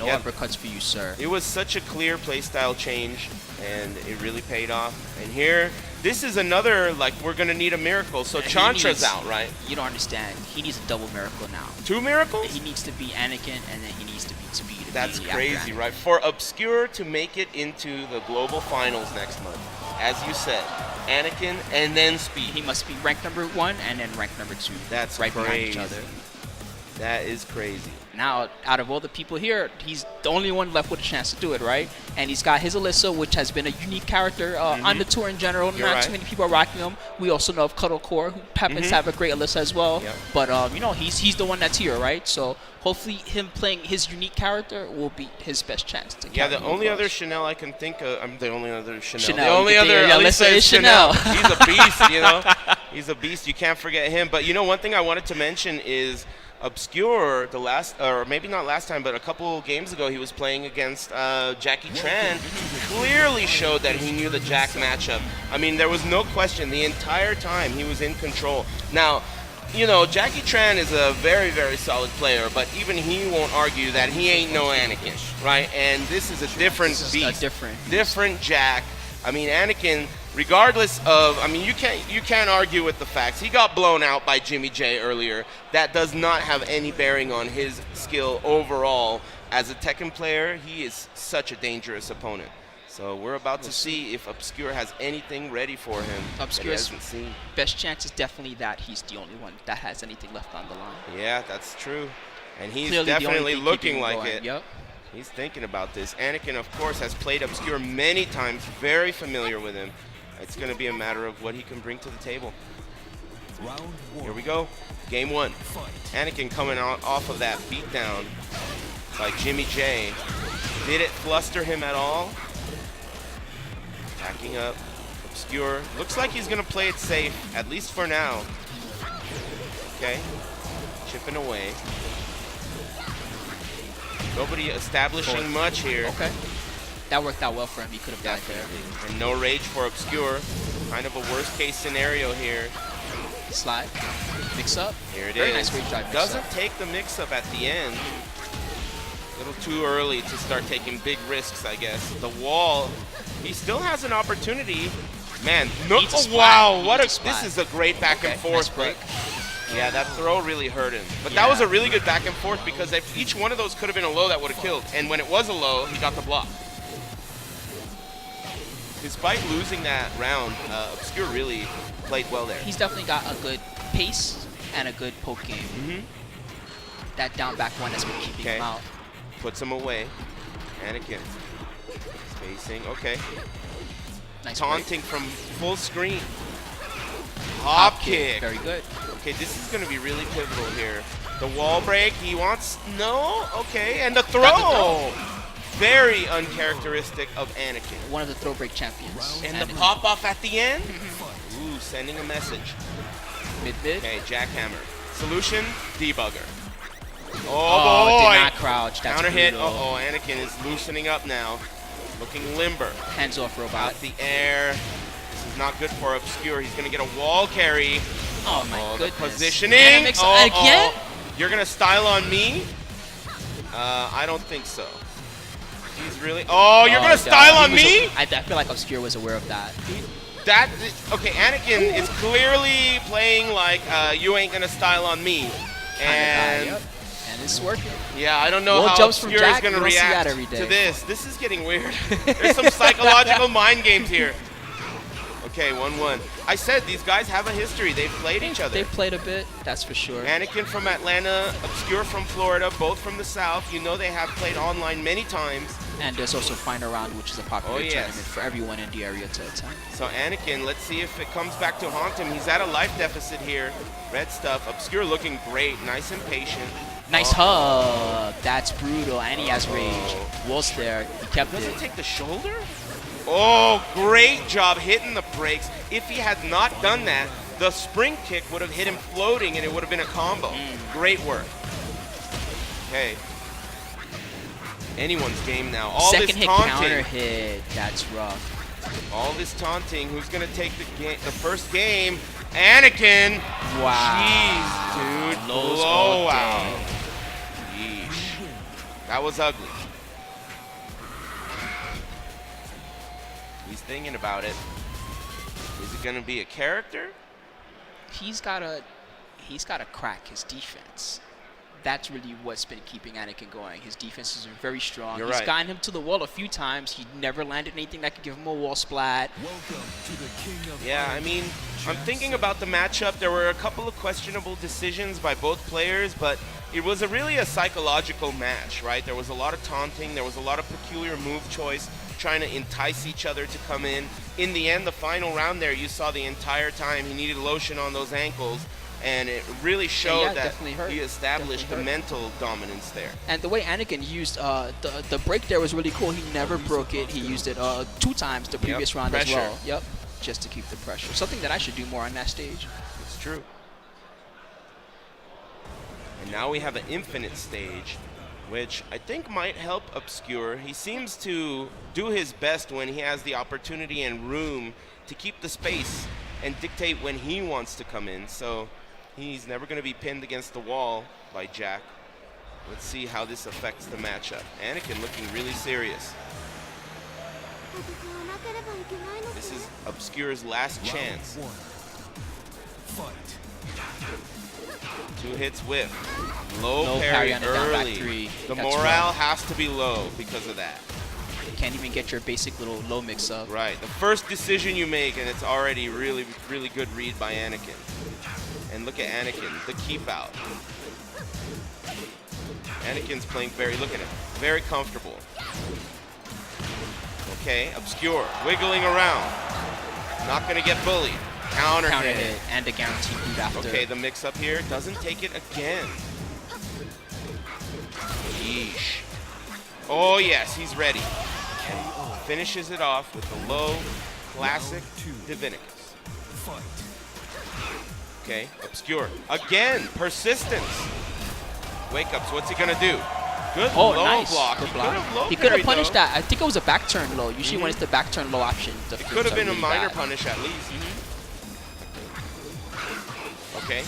No uppercuts for you, sir. It was such a clear playstyle change, and it really paid off. And here, this is another, like, we're going to need a miracle. So Chantra's out, right? You don't understand. He needs a double miracle now. 2 miracles? He needs to beat Anakin, and then he needs to beat Speed. That's crazy, right? For Obscure to make it into the global finals next month, as you said, Anakin and then Speed. He must be ranked number 1 and then ranked number 2. That's right crazy. behind each other. That is crazy. Now, out of all the people here, he's the only one left with a chance to do it, right? And he's got his Alyssa, which has been a unique character on the tour in general. Not too many people are rocking him. We also know of Cuddlecore, who happens to have a great Alyssa as well. Yep. But, you know, he's the one that's here, right? So hopefully him playing his unique character will be his best chance to Yeah, the only other Chanel I can think of, I'm the only other Chanel. The only other Alyssa is Chanel. He's a beast, you know? He's a beast. You can't forget him. But, you know, one thing I wanted to mention is Obscure, the last, or maybe not last time, but a couple games ago, he was playing against Jackie Tran. Clearly showed that he knew the Jack matchup. I mean, there was no question the entire time he was in control. Now, you know, Jackie Tran is a very, very solid player, but even he won't argue that he ain't no Anakin, right? And this is a different beast, different Jack. I mean, Anakin, regardless of, I mean, you can't argue with the facts. He got blown out by Jimmy J earlier. That does not have any bearing on his skill overall. As a Tekken player, he is such a dangerous opponent. So we're about to see if Obscure has anything ready for him. Obscure's best chance is definitely that he's the only one that has anything left on the line. Yeah, that's true. And he's Clearly definitely looking like it. Yep. He's thinking about this. Anakin, of course, has played Obscure many times, very familiar with him. It's going to be a matter of what he can bring to the table. Here we go. Game 1. Anakin coming off of that beatdown by Jimmy J. Did it fluster him at all? Backing up. Obscure. Looks like he's going to play it safe, at least for now. Okay. Chipping away. Nobody establishing much here. Okay. That worked out well for him. He could have died there. And no rage for Obscure. Kind of a worst case scenario here. Slide. Mix up. Here it Very is. nice rage drive. Doesn't take the mix up at the end. A little too early to start taking big risks, I guess. The wall. He still has an opportunity. Man, no, wow, what a, this is a great back and forth. Nice break. Yeah, that throw really hurt him. But that was a really good back and forth because if each one of those could have been a low, that would have killed. And when it was a low, he got the block. Despite losing that round, Obscure really played well there. He's definitely got a good pace and a good poke game. That down back one has been keeping him out. Puts him away. Anakin. Spacing. Okay. Nice taunting from full screen. Hop kick. Very good. Okay, this is going to be really pivotal here. The wall break, he wants, no, okay, and the throw. Very uncharacteristic of Anakin. One of the throw break champions. And the pop off at the end. Ooh, sending a message. Mid. Okay, jackhammer. Solution, debugger. Oh boy. Did not crouch. That's counter hit. brutal. Uh-oh, Anakin is loosening up now. Looking limber. Hands off, robot. Out the air. This is not good for Obscure. He's going to get a wall carry. Oh my goodness. Positioning. Again? You're going to style on me? I don't think so. He's really... Oh, you're going to style on me? I feel like Obscure was aware of that. Okay, Anakin is clearly playing like you ain't going to style on me. And it's working. Yeah, I don't know how Obscure is going to react to this. This is getting weird. There's some psychological mind games here. Okay, 1-1. I said these guys have a history. They've played each other. They've played a bit, that's for sure. Anakin from Atlanta, Obscure from Florida, both from the South. You know they have played online many times. And there's also Final Round, which is a popular tournament for everyone in the area to attend. So Anakin, let's see if it comes back to haunt him. He's at a life deficit here. Red stuff. Obscure looking great. Nice and patient. Nice hug. That's brutal. And he has rage. Was there. He kept it. Does it take the shoulder? Oh, great job hitting the brakes. If he had not done that, the spring kick would have hit him floating and it would have been a combo. Great work. Okay. Anyone's game now. All Second this hit, taunting. counter hit. That's rough. All this taunting. Who's going to take the first game? Anakin. Wow. Jeez, dude. Blowout. That was ugly. He's thinking about it. Is it going to be a character? He's gotta crack his defense. That's really what's been keeping Anakin going. His defenses are very strong. You're He's right. gotten him to the wall a few times. He never landed anything that could give him a wall splat. Yeah, I mean, I'm thinking about the matchup. There were a couple of questionable decisions by both players, but it was really a psychological match, right? There was a lot of taunting. There was a lot of peculiar move choice, trying to entice each other to come in. In the end, the final round there, you saw the entire time he needed lotion on those ankles, and it really showed that he established the mental dominance there. And the way Anakin used the break there was really cool. He never broke it. He used it 2 times the previous round as well. Yep, just to keep the pressure. Something that I should do more on that stage. It's true. And now we have an infinite stage, which I think might help Obscure. He seems to do his best when he has the opportunity and room to keep the space and dictate when he wants to come in. So he's never going to be pinned against the wall by Jack. Let's see how this affects the matchup. Anakin looking really serious. This is Obscure's last chance. 2 hits whiff. Low parry on the down back early. 3. The That's morale has to be low because of that. Can't even get your basic little low mix up. Right. The first decision you make, and it's already really, really good read by Anakin. And look at Anakin, the keep out. Anakin's playing look at him, very comfortable. Okay, Obscure, wiggling around. Not going to get bullied. Counter hit. And a guaranteed boot after. Okay, the mix up here doesn't take it again. Yeesh. Oh yes, he's ready. Finishes it off with the low, classic Divinicus. Okay, Obscure. Again, persistence. Wake ups, what's he gonna do? Good low nice. block. Good block. He could have punished that. I think it was a back turn low. Usually when it's the back turn low option. It could have been a minor punish at least. Okay.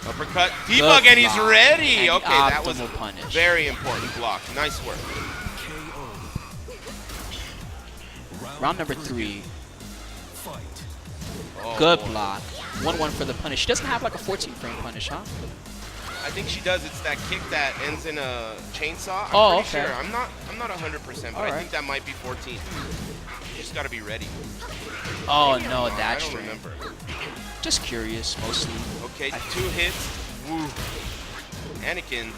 Uppercut. Debug, and he's ready. Okay, that was a very important block. Nice work. Round number 3. Oh, good block. 1-1 for the punish. She doesn't have like a 14 frame punish, huh? I think she does. It's that kick that ends in a chainsaw. I'm pretty sure. I'm not 100%, but I think that might be 14. You just got to be ready. Oh no, that's I don't remember. Just curious, mostly. Okay, 2 hits. Woo. Anakin.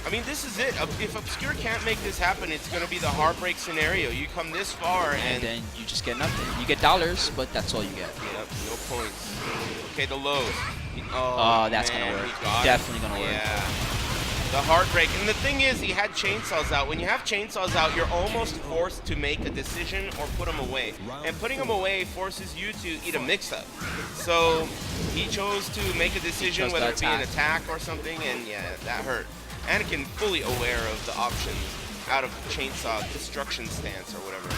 I mean, this is it. If Obscure can't make this happen, it's going to be the heartbreak scenario. You come this far and then you just get nothing. You get dollars, but that's all you get. Yep, no points. Okay, the lows. Oh, that's going to work. Definitely going to work. Yeah. The heartbreak. And the thing is, he had chainsaws out. When you have chainsaws out, you're almost forced to make a decision or put them away. And putting them away forces you to eat a mix-up. So he chose to make a decision, whether it be an attack or something, and yeah, that hurt. Anakin fully aware of the options out of chainsaw destruction stance or whatever.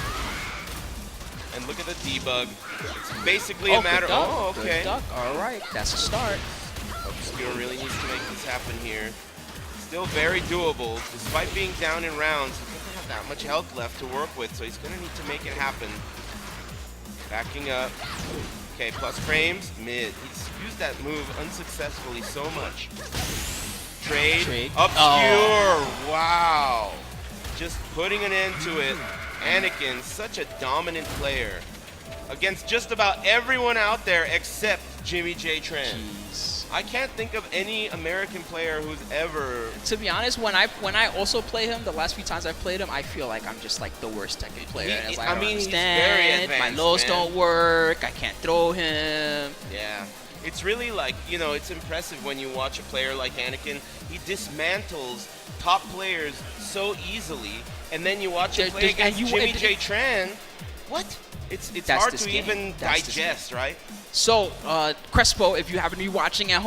And look at the debug. It's basically a matter of... Good duck. All right, that's a start. Obscure really needs to make this happen here. Still very doable. Despite being down in rounds, he doesn't have that much health left to work with, so he's going to need to make it happen. Backing up. Okay, plus frames, mid. He's used that move unsuccessfully so much. Trade. Obscure. Wow. Just putting an end to it. Anakin, such a dominant player against just about everyone out there except Jimmy J. Tran. Jeez. I can't think of any American player who's ever... To be honest, when I also play him, the last few times I've played him, I feel like I'm just like the worst Tekken player. Like, I mean, he's very advanced. My lows don't work. I can't throw him. Yeah. It's really like, you know, it's impressive when you watch a player like Anakin. He dismantles top players so easily, and then you watch him play against Jimmy J. Tran. What? It's hard to even digest, right? So, Crespo, if you happen to be watching at home,